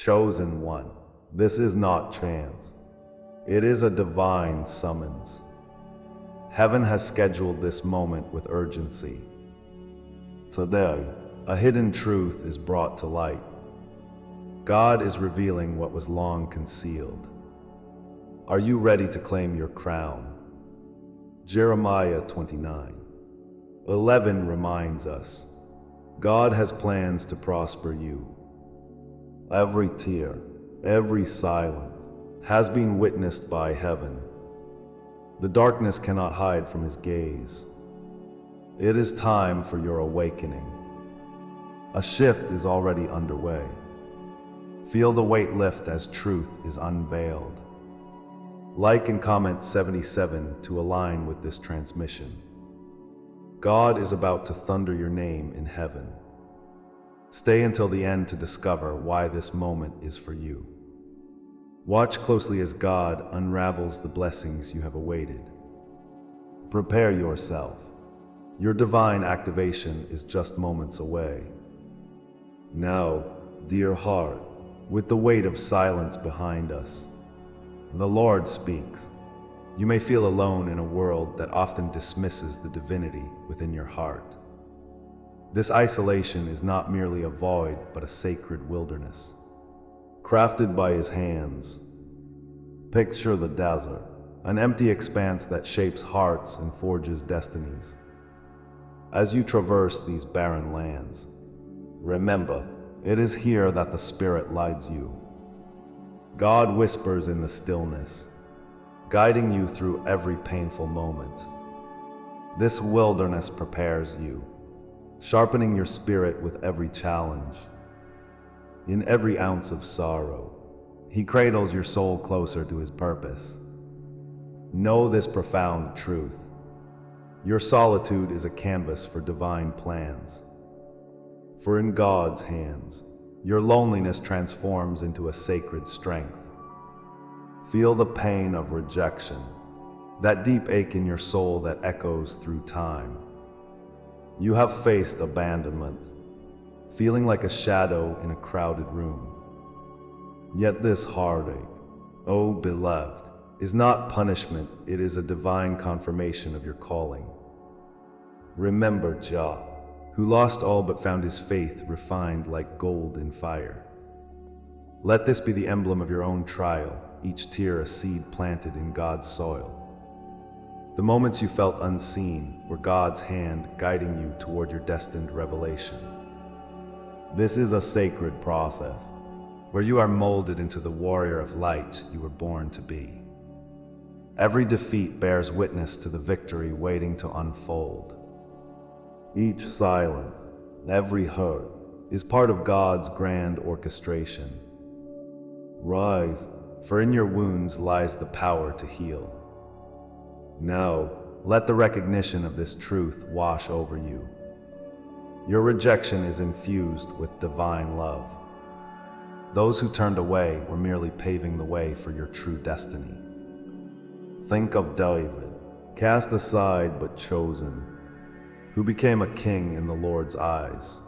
Chosen one. This is not chance. It is a divine summons. Heaven has scheduled this moment with urgency. Today, a hidden truth is brought to light. God is revealing what was long concealed. Are you ready to claim your crown? Jeremiah 29:11 reminds us, God has plans to prosper you. Every tear, every silence has been witnessed by heaven. The darkness cannot hide from his gaze. It is time for your awakening. A shift is already underway. Feel the weight lift as truth is unveiled. Like and comment 77 to align with this transmission. God is about to thunder your name in heaven. Stay until the end to discover why this moment is for you. Watch closely as God unravels the blessings you have awaited. Prepare yourself. Your divine activation is just moments away. Now, dear heart, with the weight of silence behind us, the Lord speaks. You may feel alone in a world that often dismisses the divinity within your heart. This isolation is not merely a void, but a sacred wilderness, crafted by his hands. Picture the desert, an empty expanse that shapes hearts and forges destinies. As you traverse these barren lands, remember, it is here that the Spirit leads you. God whispers in the stillness, guiding you through every painful moment. This wilderness prepares you, sharpening your spirit with every challenge. In every ounce of sorrow, he cradles your soul closer to his purpose. Know this profound truth. Your solitude is a canvas for divine plans. For in God's hands, your loneliness transforms into a sacred strength. Feel the pain of rejection, that deep ache in your soul that echoes through time. You have faced abandonment, feeling like a shadow in a crowded room. Yet this heartache, oh beloved, is not punishment, it is a divine confirmation of your calling. Remember Jah, who lost all but found his faith refined like gold in fire. Let this be the emblem of your own trial, each tear a seed planted in God's soil. The moments you felt unseen were God's hand guiding you toward your destined revelation. This is a sacred process, where you are molded into the warrior of light you were born to be. Every defeat bears witness to the victory waiting to unfold. Each silence, every hurt, is part of God's grand orchestration. Rise, for in your wounds lies the power to heal. Now, let the recognition of this truth wash over you. Your rejection is infused with divine love. Those who turned away were merely paving the way for your true destiny. Think of David, cast aside but chosen, who became a king in the Lord's eyes.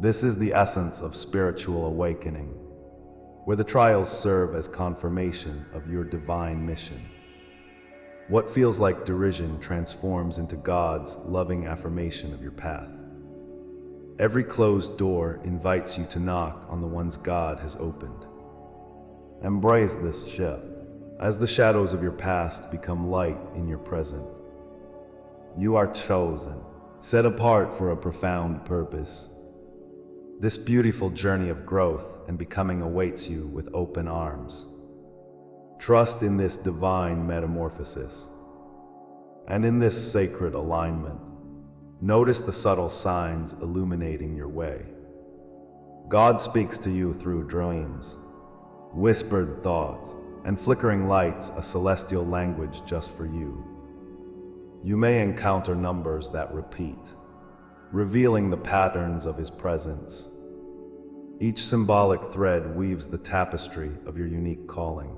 This is the essence of spiritual awakening, where the trials serve as confirmation of your divine mission. What feels like derision transforms into God's loving affirmation of your path. Every closed door invites you to knock on the ones God has opened. Embrace this shift, as the shadows of your past become light in your present. You are chosen, set apart for a profound purpose. This beautiful journey of growth and becoming awaits you with open arms. Trust in this divine metamorphosis. And in this sacred alignment, notice the subtle signs illuminating your way. God speaks to you through dreams, whispered thoughts, and flickering lights, a celestial language just for you. You may encounter numbers that repeat, revealing the patterns of his presence. Each symbolic thread weaves the tapestry of your unique calling.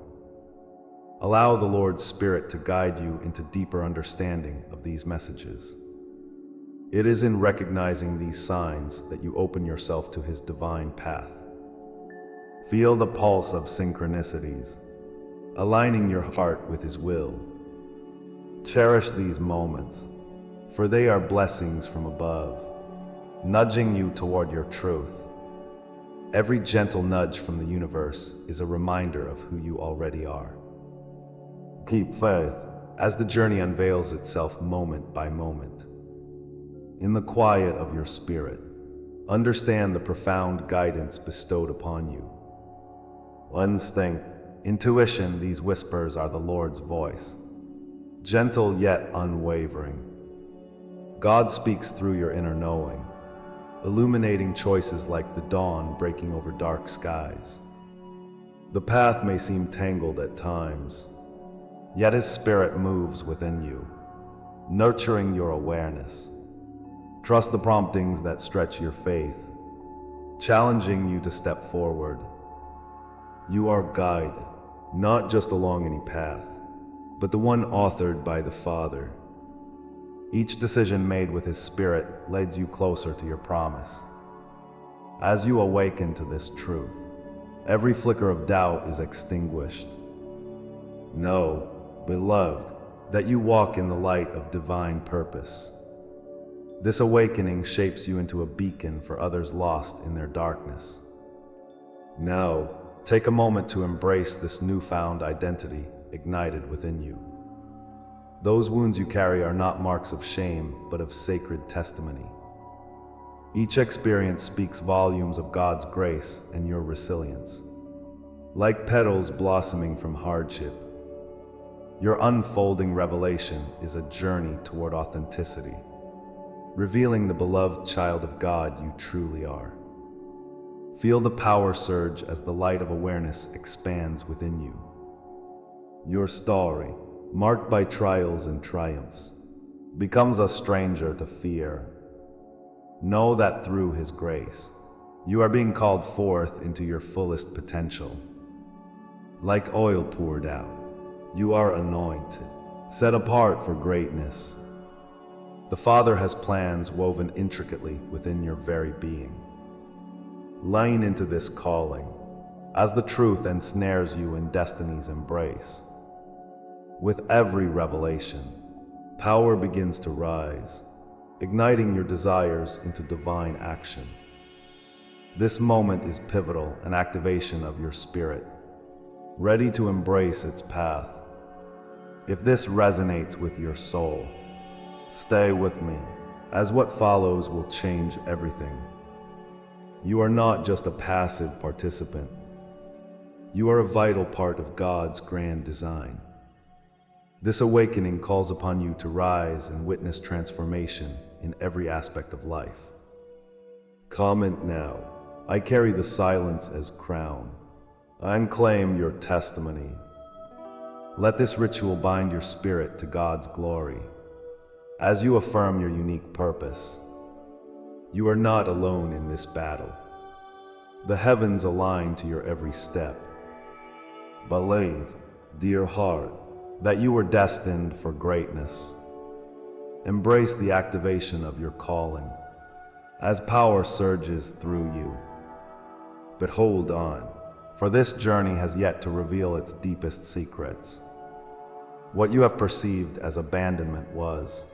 Allow the Lord's Spirit to guide you into deeper understanding of these messages. It is in recognizing these signs that you open yourself to his divine path. Feel the pulse of synchronicities, aligning your heart with His will. Cherish these moments, for they are blessings from above, nudging you toward your truth. Every gentle nudge from the universe is a reminder of who you already are. Keep faith as the journey unveils itself moment by moment. In the quiet of your spirit, understand the profound guidance bestowed upon you. Instinct, intuition, these whispers are the Lord's voice, gentle yet unwavering. God speaks through your inner knowing, illuminating choices like the dawn breaking over dark skies. The path may seem tangled at times, yet His Spirit moves within you, nurturing your awareness. Trust the promptings that stretch your faith, challenging you to step forward. You are guided, not just along any path, but the one authored by the Father. Each decision made with His Spirit leads you closer to your promise. As you awaken to this truth, every flicker of doubt is extinguished. Know, beloved, that you walk in the light of divine purpose. This awakening shapes you into a beacon for others lost in their darkness. Now, take a moment to embrace this newfound identity ignited within you. Those wounds you carry are not marks of shame, but of sacred testimony. Each experience speaks volumes of God's grace and your resilience. Like petals blossoming from hardship, your unfolding revelation is a journey toward authenticity, revealing the beloved child of God you truly are. Feel the power surge as the light of awareness expands within you. Your story, marked by trials and triumphs, becomes a stranger to fear. Know that through His grace, you are being called forth into your fullest potential. Like oil poured out, you are anointed, set apart for greatness. The Father has plans woven intricately within your very being. Lean into this calling, as the truth ensnares you in destiny's embrace. With every revelation, power begins to rise, igniting your desires into divine action. This moment is pivotal, an activation of your spirit, ready to embrace its path. If this resonates with your soul, stay with me, as what follows will change everything. You are not just a passive participant. You are a vital part of God's grand design. This awakening calls upon you to rise and witness transformation in every aspect of life. Comment now, I carry the silence as crown. I claim your testimony. Let this ritual bind your spirit to God's glory. As you affirm your unique purpose, you are not alone in this battle. The heavens align to your every step. Believe, dear heart, that you were destined for greatness. Embrace the activation of your calling, as power surges through you. But hold on, for this journey has yet to reveal its deepest secrets. What you have perceived as abandonment was,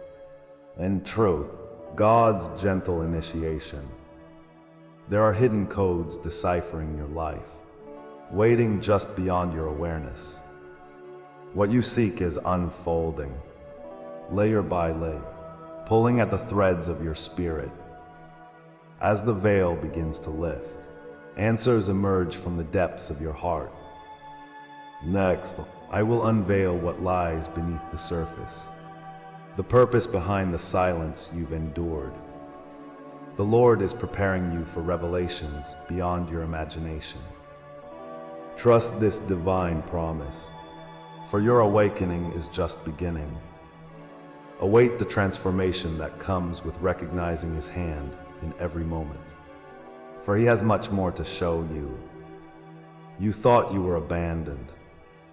in truth, God's gentle initiation. There are hidden codes deciphering your life, waiting just beyond your awareness. What you seek is unfolding, layer by layer, pulling at the threads of your spirit. As the veil begins to lift, answers emerge from the depths of your heart. Next, I will unveil what lies beneath the surface, the purpose behind the silence you've endured. The Lord is preparing you for revelations beyond your imagination. Trust this divine promise, for your awakening is just beginning. Await the transformation that comes with recognizing His hand in every moment, for He has much more to show you. You thought you were abandoned,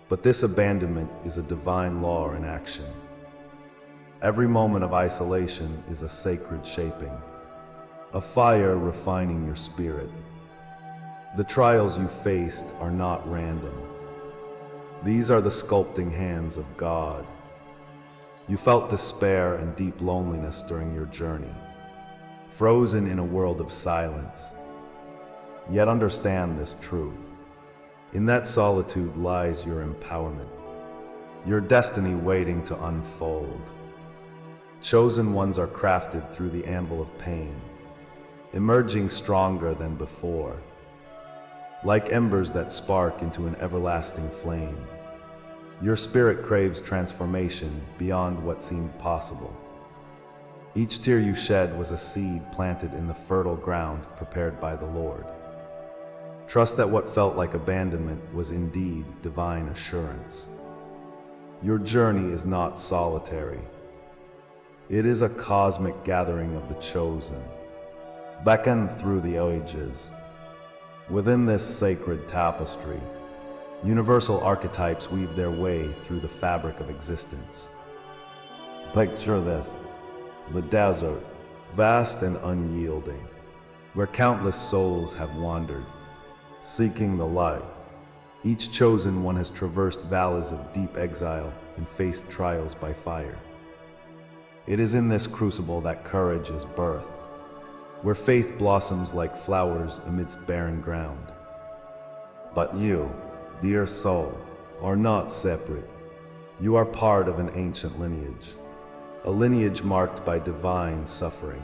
but this abandonment is a divine law in action. Every moment of isolation is a sacred shaping, a fire refining your spirit. The trials you faced are not random. These are the sculpting hands of God. You felt despair and deep loneliness during your journey, frozen in a world of silence. Yet understand this truth. In that solitude lies your empowerment, your destiny waiting to unfold. Chosen ones are crafted through the anvil of pain, emerging stronger than before. Like embers that spark into an everlasting flame, your spirit craves transformation beyond what seemed possible. Each tear you shed was a seed planted in the fertile ground prepared by the Lord. Trust that what felt like abandonment was indeed divine assurance. Your journey is not solitary. It is a cosmic gathering of the chosen, beckoned through the ages. Within this sacred tapestry, universal archetypes weave their way through the fabric of existence. Picture this: the desert, vast and unyielding, where countless souls have wandered, seeking the light. Each chosen one has traversed valleys of deep exile and faced trials by fire. It is in this crucible that courage is birthed, where faith blossoms like flowers amidst barren ground. But you, dear soul, are not separate. You are part of an ancient lineage, a lineage marked by divine suffering.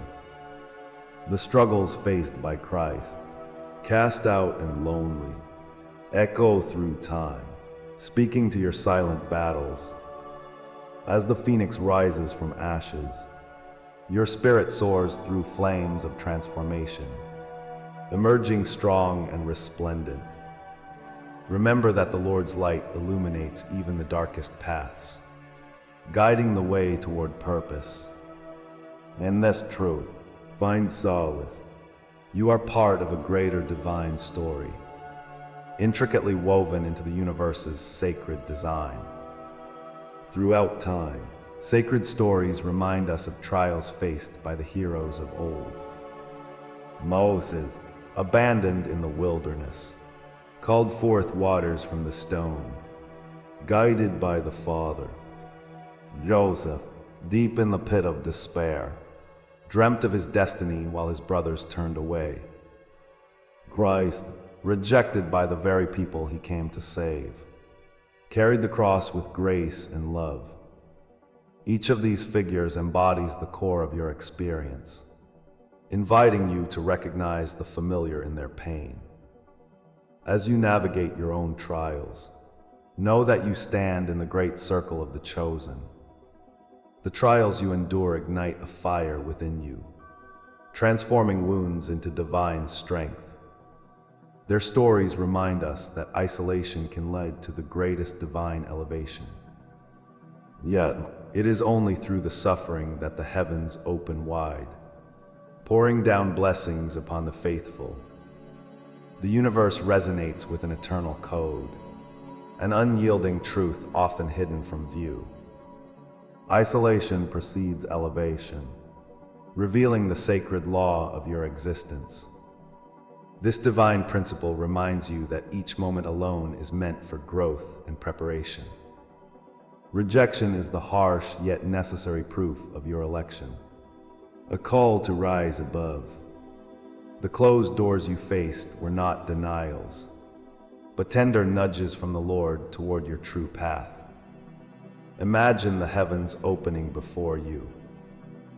The struggles faced by Christ, cast out and lonely, echo through time, speaking to your silent battles. As the phoenix rises from ashes, your spirit soars through flames of transformation, emerging strong and resplendent. Remember that the Lord's light illuminates even the darkest paths, guiding the way toward purpose. In this truth, find solace. You are part of a greater divine story, intricately woven into the universe's sacred design. Throughout time, sacred stories remind us of trials faced by the heroes of old. Moses, abandoned in the wilderness, called forth waters from the stone, guided by the Father. Joseph, deep in the pit of despair, dreamt of his destiny while his brothers turned away. Christ, rejected by the very people he came to save, carried the cross with grace and love. Each of these figures embodies the core of your experience, inviting you to recognize the familiar in their pain. As you navigate your own trials, know that you stand in the great circle of the chosen. The trials you endure ignite a fire within you, transforming wounds into divine strength. Their stories remind us that isolation can lead to the greatest divine elevation. Yet, it is only through the suffering that the heavens open wide, pouring down blessings upon the faithful. The universe resonates with an eternal code, an unyielding truth often hidden from view. Isolation precedes elevation, revealing the sacred law of your existence. This divine principle reminds you that each moment alone is meant for growth and preparation. Rejection is the harsh yet necessary proof of your election, a call to rise above. The closed doors you faced were not denials, but tender nudges from the Lord toward your true path. Imagine the heavens opening before you,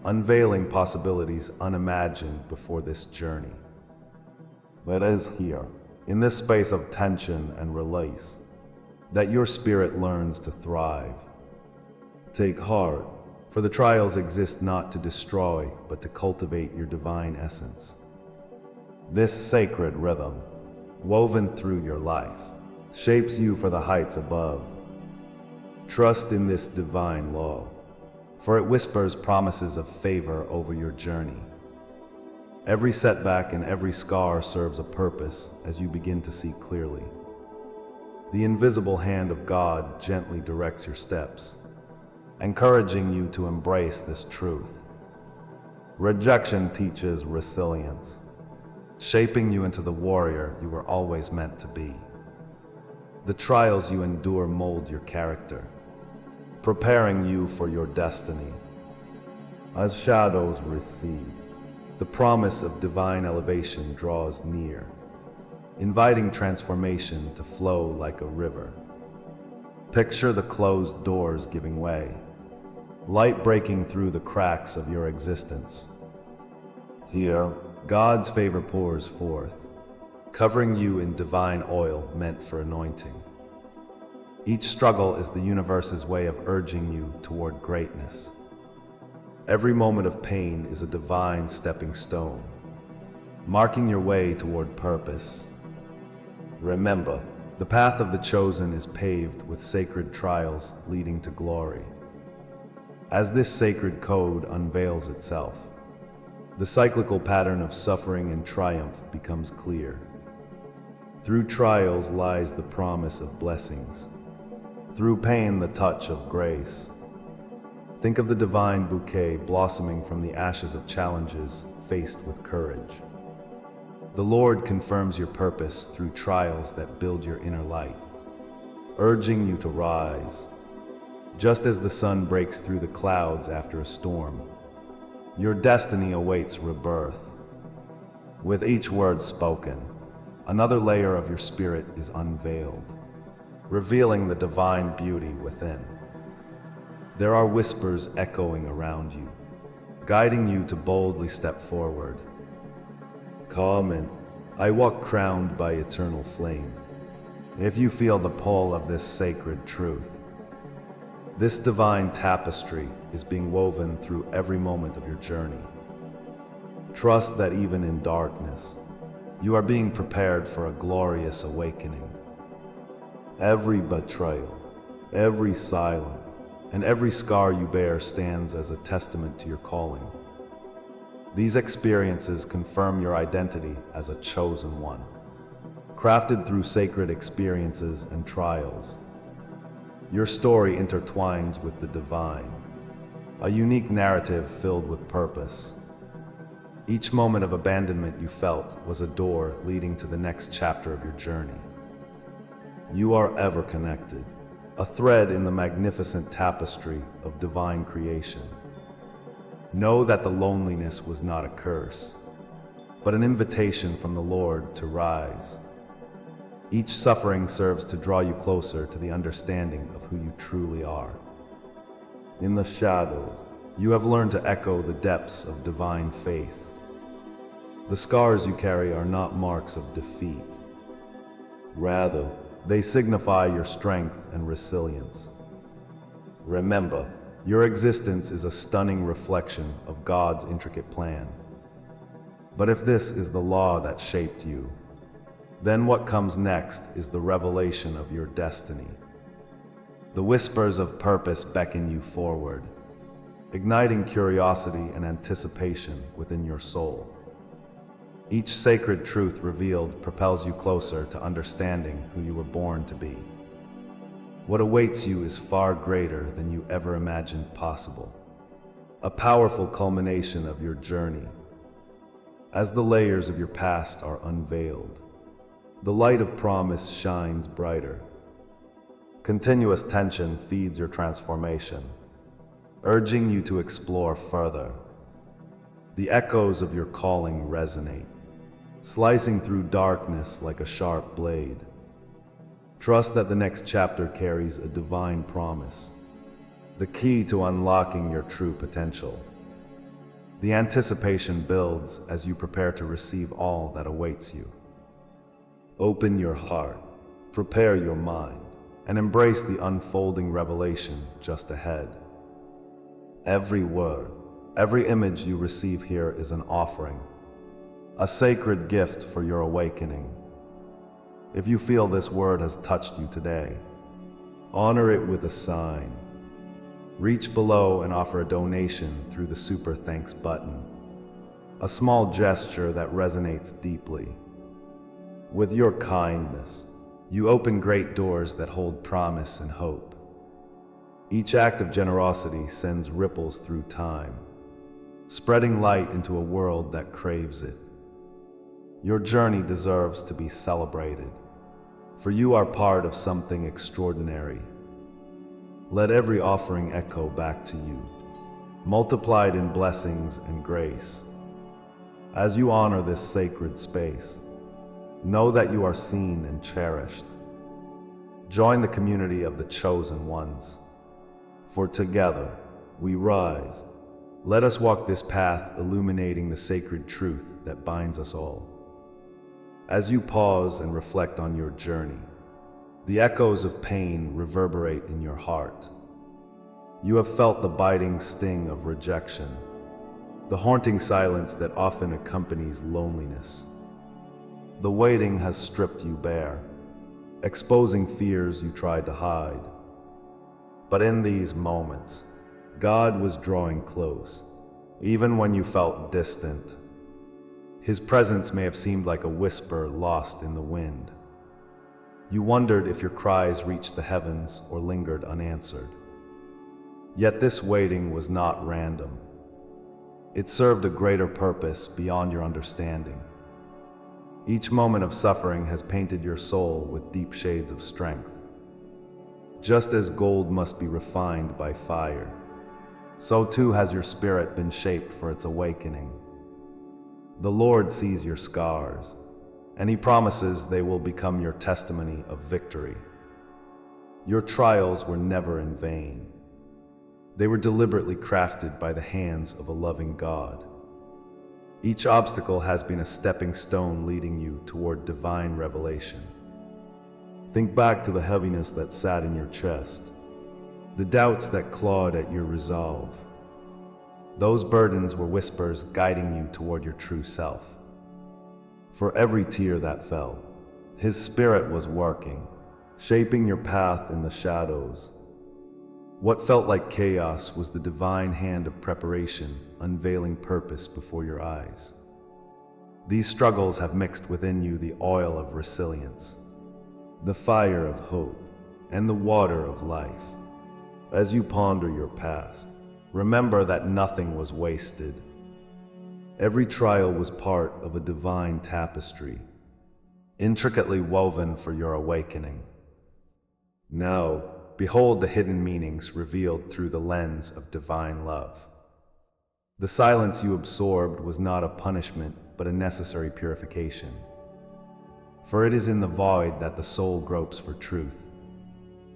unveiling possibilities unimagined before this journey. It is here, in this space of tension and release, that your spirit learns to thrive. Take heart, for the trials exist not to destroy, but to cultivate your divine essence. This sacred rhythm, woven through your life, shapes you for the heights above. Trust in this divine law, for it whispers promises of favor over your journey. Every setback and every scar serves a purpose as you begin to see clearly. The invisible hand of God gently directs your steps, encouraging you to embrace this truth. Rejection teaches resilience. shaping you into the warrior you were always meant to be. The trials you endure mold your character, preparing you for your destiny. As shadows recede, the promise of divine elevation draws near, inviting transformation to flow like a river. Picture the closed doors giving way, light breaking through the cracks of your existence. Here, God's favor pours forth, covering you in divine oil meant for anointing. Each struggle is the universe's way of urging you toward greatness. Every moment of pain is a divine stepping stone, marking your way toward purpose. Remember, the path of the chosen is paved with sacred trials leading to glory. As this sacred code unveils itself, the cyclical pattern of suffering and triumph becomes clear. Through trials lies the promise of blessings. Through pain, the touch of grace. Think of the divine bouquet blossoming from the ashes of challenges faced with courage. The Lord confirms your purpose through trials that build your inner light, urging you to rise. Just as the sun breaks through the clouds after a storm, your destiny awaits rebirth. With each word spoken, another layer of your spirit is unveiled, revealing the divine beauty within. There are whispers echoing around you, guiding you to boldly step forward. Come in, I walk crowned by eternal flame. If you feel the pull of this sacred truth, this divine tapestry is being woven through every moment of your journey. Trust that even in darkness, you are being prepared for a glorious awakening. Every betrayal, every silence, and every scar you bear stands as a testament to your calling. These experiences confirm your identity as a chosen one, crafted through sacred experiences and trials. Your story intertwines with the divine, a unique narrative filled with purpose. Each moment of abandonment you felt was a door leading to the next chapter of your journey. You are ever connected, a thread in the magnificent tapestry of divine creation. Know that the loneliness was not a curse, but an invitation from the Lord to rise. Each suffering serves to draw you closer to the understanding of who you truly are. In the shadows, you have learned to echo the depths of divine faith. The scars you carry are not marks of defeat. Rather, they signify your strength and resilience. Remember, your existence is a stunning reflection of God's intricate plan. But if this is the law that shaped you, then what comes next is the revelation of your destiny. The whispers of purpose beckon you forward, igniting curiosity and anticipation within your soul. Each sacred truth revealed propels you closer to understanding who you were born to be. What awaits you is far greater than you ever imagined possible, a powerful culmination of your journey. As the layers of your past are unveiled, the light of promise shines brighter. Continuous tension feeds your transformation, urging you to explore further. The echoes of your calling resonate, slicing through darkness like a sharp blade. Trust that the next chapter carries a divine promise, the key to unlocking your true potential. The anticipation builds as you prepare to receive all that awaits you. Open your heart, prepare your mind, and embrace the unfolding revelation just ahead. Every word, every image you receive here is an offering, a sacred gift for your awakening. If you feel this word has touched you today, honor it with a sign. Reach below and offer a donation through the Super Thanks button, a small gesture that resonates deeply. With your kindness, you open great doors that hold promise and hope. Each act of generosity sends ripples through time, spreading light into a world that craves it. Your journey deserves to be celebrated, for you are part of something extraordinary. Let every offering echo back to you, multiplied in blessings and grace. As you honor this sacred space, know that you are seen and cherished. Join the community of the chosen ones, for together we rise. Let us walk this path, illuminating the sacred truth that binds us all. As you pause and reflect on your journey, the echoes of pain reverberate in your heart. You have felt the biting sting of rejection, the haunting silence that often accompanies loneliness. The waiting has stripped you bare, exposing fears you tried to hide. But in these moments, God was drawing close, even when you felt distant. His presence may have seemed like a whisper lost in the wind. You wondered if your cries reached the heavens or lingered unanswered. Yet this waiting was not random. It served a greater purpose beyond your understanding. Each moment of suffering has painted your soul with deep shades of strength. Just as gold must be refined by fire, so too has your spirit been shaped for its awakening. The Lord sees your scars, and He promises they will become your testimony of victory. Your trials were never in vain. They were deliberately crafted by the hands of a loving God. Each obstacle has been a stepping stone leading you toward divine revelation. Think back to the heaviness that sat in your chest, the doubts that clawed at your resolve. Those burdens were whispers guiding you toward your true self. For every tear that fell, His Spirit was working, shaping your path in the shadows. What felt like chaos was the divine hand of preparation, unveiling purpose before your eyes. These struggles have mixed within you the oil of resilience, the fire of hope, and the water of life. As you ponder your past, remember that nothing was wasted. Every trial was part of a divine tapestry, intricately woven for your awakening. Now, behold the hidden meanings revealed through the lens of divine love. The silence you absorbed was not a punishment, but a necessary purification. For it is in the void that the soul gropes for truth,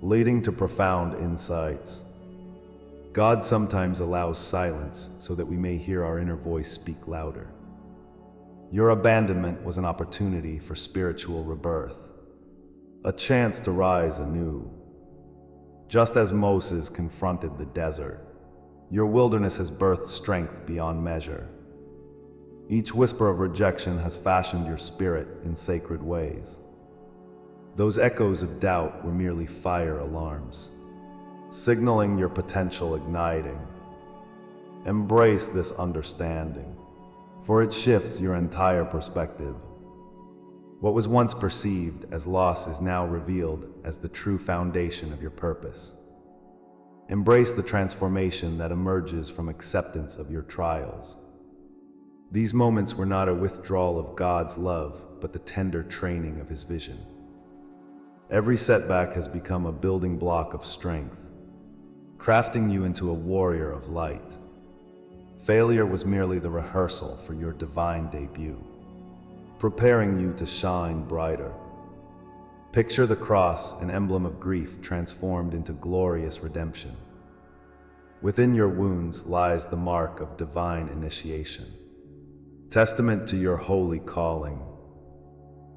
leading to profound insights. God sometimes allows silence so that we may hear our inner voice speak louder. Your abandonment was an opportunity for spiritual rebirth, a chance to rise anew. Just as Moses confronted the desert, your wilderness has birthed strength beyond measure. Each whisper of rejection has fashioned your spirit in sacred ways. Those echoes of doubt were merely fire alarms, signaling your potential igniting. Embrace this understanding, for it shifts your entire perspective. What was once perceived as loss is now revealed as the true foundation of your purpose. Embrace the transformation that emerges from acceptance of your trials. These moments were not a withdrawal of God's love, but the tender training of His vision. Every setback has become a building block of strength, crafting you into a warrior of light. Failure was merely the rehearsal for your divine debut, preparing you to shine brighter. Picture the cross, an emblem of grief transformed into glorious redemption. Within your wounds lies the mark of divine initiation, testament to your holy calling.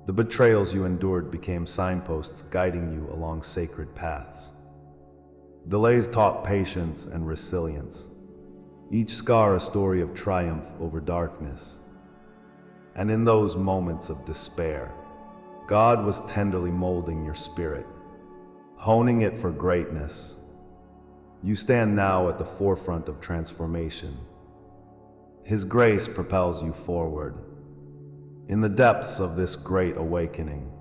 The betrayals you endured became signposts guiding you along sacred paths. Delays taught patience and resilience, each scar a story of triumph over darkness. And in those moments of despair, God was tenderly molding your spirit, honing it for greatness. You stand now at the forefront of transformation. His grace propels you forward. In the depths of this great awakening,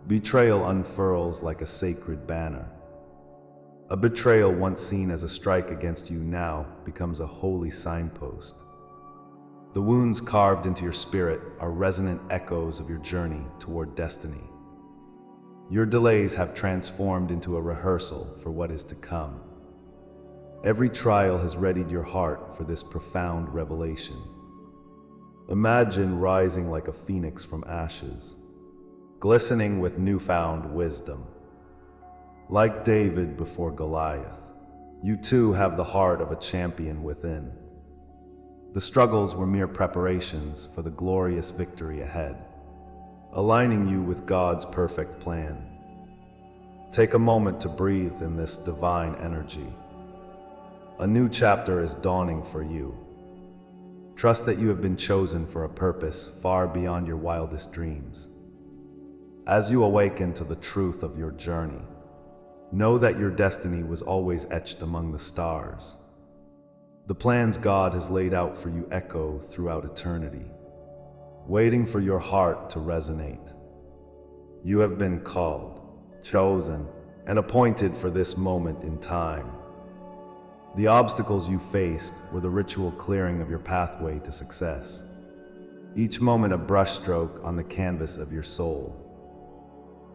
betrayal unfurls like a sacred banner. A betrayal once seen as a strike against you now becomes a holy signpost. The wounds carved into your spirit are resonant echoes of your journey toward destiny. Your delays have transformed into a rehearsal for what is to come. Every trial has readied your heart for this profound revelation. Imagine rising like a phoenix from ashes, glistening with newfound wisdom. Like David before Goliath, you too have the heart of a champion within. The struggles were mere preparations for the glorious victory ahead, aligning you with God's perfect plan. Take a moment to breathe in this divine energy. A new chapter is dawning for you. Trust that you have been chosen for a purpose far beyond your wildest dreams. As you awaken to the truth of your journey, know that your destiny was always etched among the stars. The plans God has laid out for you echo throughout eternity, waiting for your heart to resonate. You have been called, chosen, and appointed for this moment in time. The obstacles you faced were the ritual clearing of your pathway to success, each moment a brushstroke on the canvas of your soul.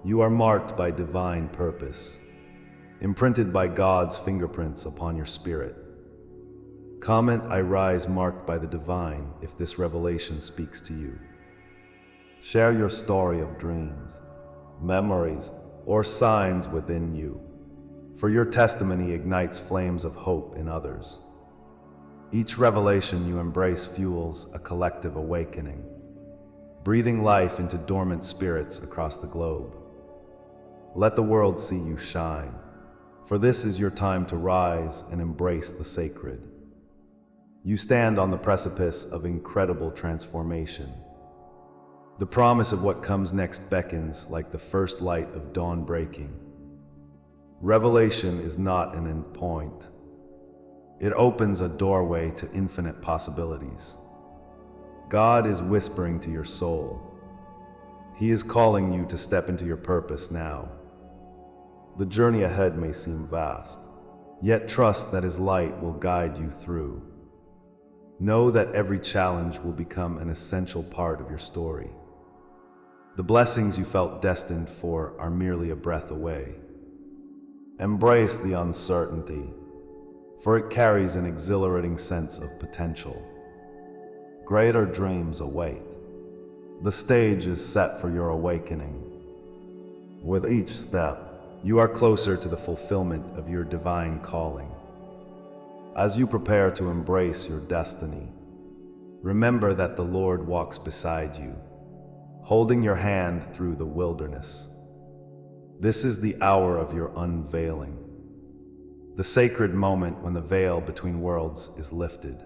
You are marked by divine purpose, imprinted by God's fingerprints upon your spirit. Comment "I rise marked by the divine" if this revelation speaks to you. Share your story of dreams, memories, or signs within you, for your testimony ignites flames of hope in others. Each revelation you embrace fuels a collective awakening, breathing life into dormant spirits across the globe. Let the world see you shine, for this is your time to rise and embrace the sacred. You stand on the precipice of incredible transformation. The promise of what comes next beckons like the first light of dawn breaking. Revelation is not an end point. It opens a doorway to infinite possibilities. God is whispering to your soul. He is calling you to step into your purpose now. The journey ahead may seem vast, yet trust that His light will guide you through. Know that every challenge will become an essential part of your story. The blessings you felt destined for are merely a breath away. Embrace the uncertainty, for it carries an exhilarating sense of potential. Greater dreams await. The stage is set for your awakening. With each step, you are closer to the fulfillment of your divine calling. As you prepare to embrace your destiny, remember that the Lord walks beside you, holding your hand through the wilderness. This is the hour of your unveiling, the sacred moment when the veil between worlds is lifted.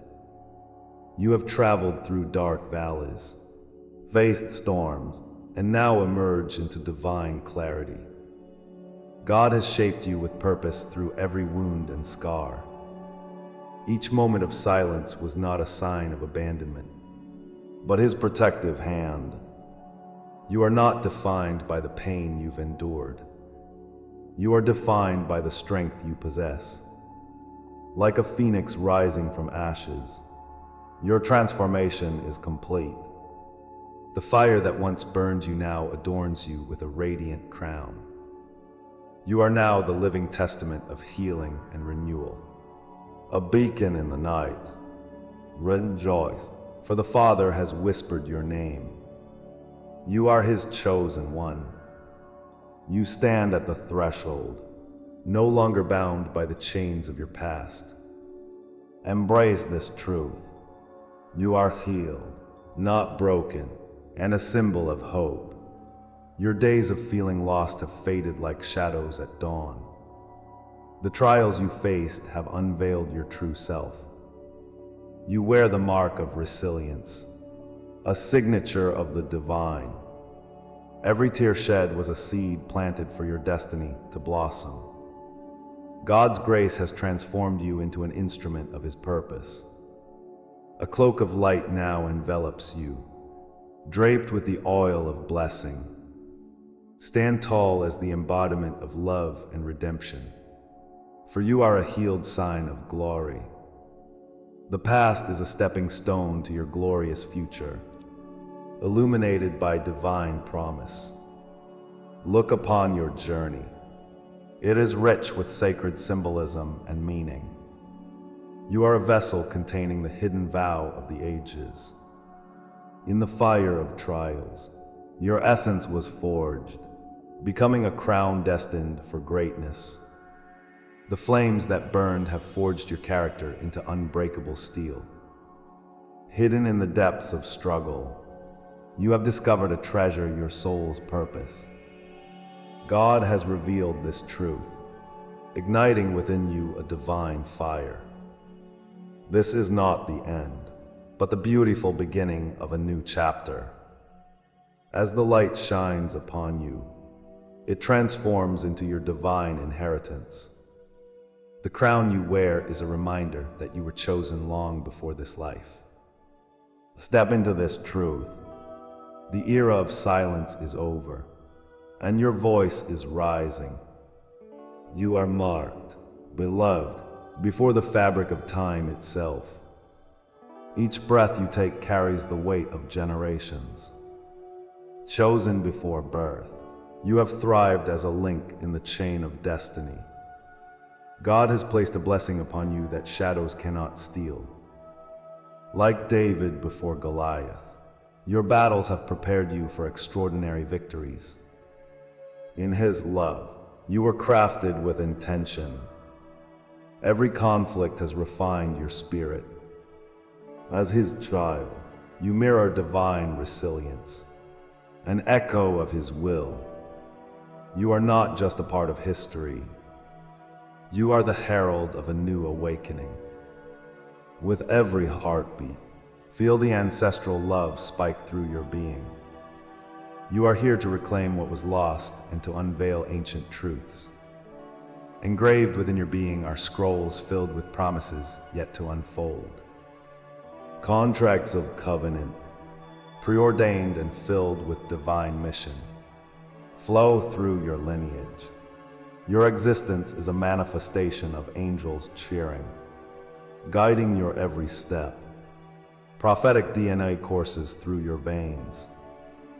You have traveled through dark valleys, faced storms, and now emerge into divine clarity. God has shaped you with purpose through every wound and scar. Each moment of silence was not a sign of abandonment, but His protective hand. You are not defined by the pain you've endured. You are defined by the strength you possess. Like a phoenix rising from ashes, your transformation is complete. The fire that once burned you now adorns you with a radiant crown. You are now the living testament of healing and renewal. A beacon in the night. Rejoice, for the Father has whispered your name. You are His chosen one. You stand at the threshold, no longer bound by the chains of your past. Embrace this truth. You are healed, not broken, and a symbol of hope. Your days of feeling lost have faded like shadows at dawn. The trials you faced have unveiled your true self. You wear the mark of resilience, a signature of the divine. Every tear shed was a seed planted for your destiny to blossom. God's grace has transformed you into an instrument of His purpose. A cloak of light now envelops you, draped with the oil of blessing. Stand tall as the embodiment of love and redemption, for you are a healed sign of glory. The past is a stepping stone to your glorious future, illuminated by divine promise. Look upon your journey. It is rich with sacred symbolism and meaning. You are a vessel containing the hidden vow of the ages. In the fire of trials, your essence was forged, becoming a crown destined for greatness. The flames that burned have forged your character into unbreakable steel. Hidden in the depths of struggle, you have discovered a treasure, your soul's purpose. God has revealed this truth, igniting within you a divine fire. This is not the end, but the beautiful beginning of a new chapter. As the light shines upon you, it transforms into your divine inheritance. The crown you wear is a reminder that you were chosen long before this life. Step into this truth. The era of silence is over, and your voice is rising. You are marked, beloved, before the fabric of time itself. Each breath you take carries the weight of generations. Chosen before birth, you have thrived as a link in the chain of destiny. God has placed a blessing upon you that shadows cannot steal. Like David before Goliath, your battles have prepared you for extraordinary victories. In His love, you were crafted with intention. Every conflict has refined your spirit. As His child, you mirror divine resilience, an echo of His will. You are not just a part of history. You are the herald of a new awakening. With every heartbeat, feel the ancestral love spike through your being. You are here to reclaim what was lost and to unveil ancient truths. Engraved within your being are scrolls filled with promises yet to unfold. Contracts of covenant, preordained and filled with divine mission, flow through your lineage. Your existence is a manifestation of angels cheering, guiding your every step. Prophetic DNA courses through your veins,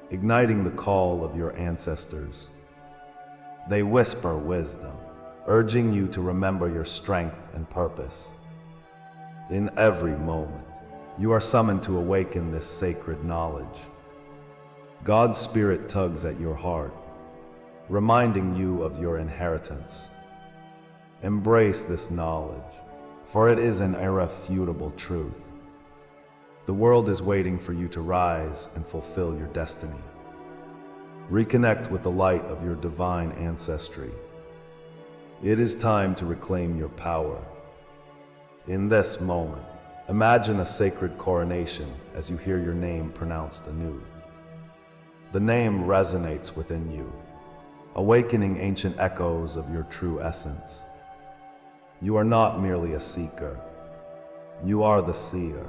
igniting the call of your ancestors. They whisper wisdom, urging you to remember your strength and purpose. In every moment, you are summoned to awaken this sacred knowledge. God's Spirit tugs at your heart, reminding you of your inheritance. Embrace this knowledge, for it is an irrefutable truth. The world is waiting for you to rise and fulfill your destiny. Reconnect with the light of your divine ancestry. It is time to reclaim your power. In this moment, imagine a sacred coronation as you hear your name pronounced anew. The name resonates within you, awakening ancient echoes of your true essence. You are not merely a seeker. You are the seer,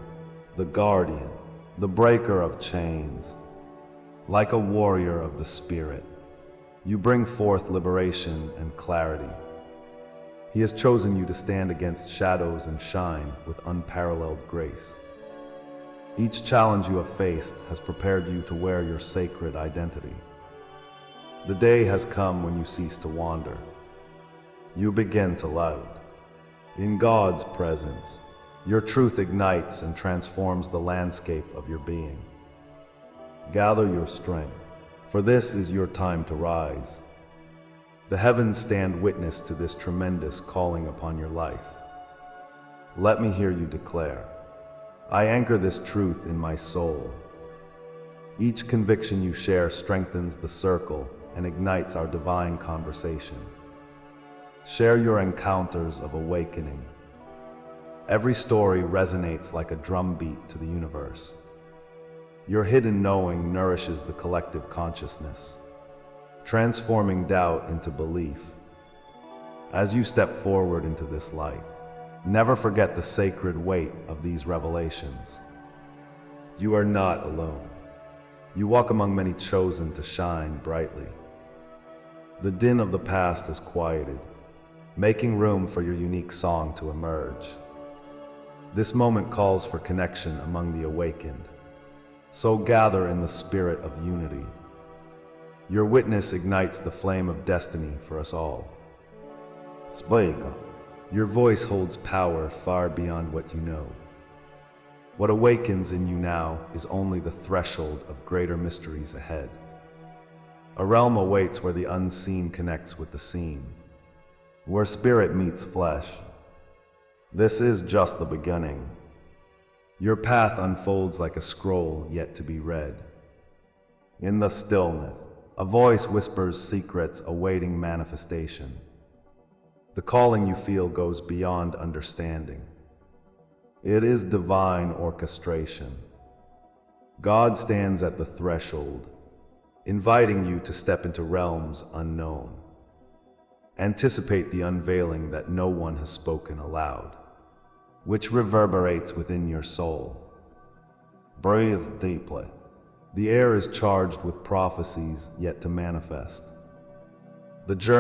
the guardian, the breaker of chains. Like a warrior of the Spirit, you bring forth liberation and clarity. He has chosen you to stand against shadows and shine with unparalleled grace. Each challenge you have faced has prepared you to wear your sacred identity. The day has come when you cease to wander. You begin to light. In God's presence, your truth ignites and transforms the landscape of your being. Gather your strength, for this is your time to rise. The heavens stand witness to this tremendous calling upon your life. Let me hear you declare, I anchor this truth in my soul. Each conviction you share strengthens the circle and ignites our divine conversation. Share your encounters of awakening. Every story resonates like a drumbeat to the universe. Your hidden knowing nourishes the collective consciousness, transforming doubt into belief. As you step forward into this light, never forget the sacred weight of these revelations. You are not alone. You walk among many chosen to shine brightly. The din of the past is quieted, making room for your unique song to emerge. This moment calls for connection among the awakened. So gather in the spirit of unity. Your witness ignites the flame of destiny for us all. Speak. Your voice holds power far beyond what you know. What awakens in you now is only the threshold of greater mysteries ahead. A realm awaits where the unseen connects with the seen, where spirit meets flesh. This is just the beginning. Your path unfolds like a scroll yet to be read. In the stillness, a voice whispers secrets awaiting manifestation. The calling you feel goes beyond understanding. It is divine orchestration. God stands at the threshold, inviting you to step into realms unknown. Anticipate the unveiling that no one has spoken aloud, which reverberates within your soul. Breathe deeply. The air is charged with prophecies yet to manifest. The journey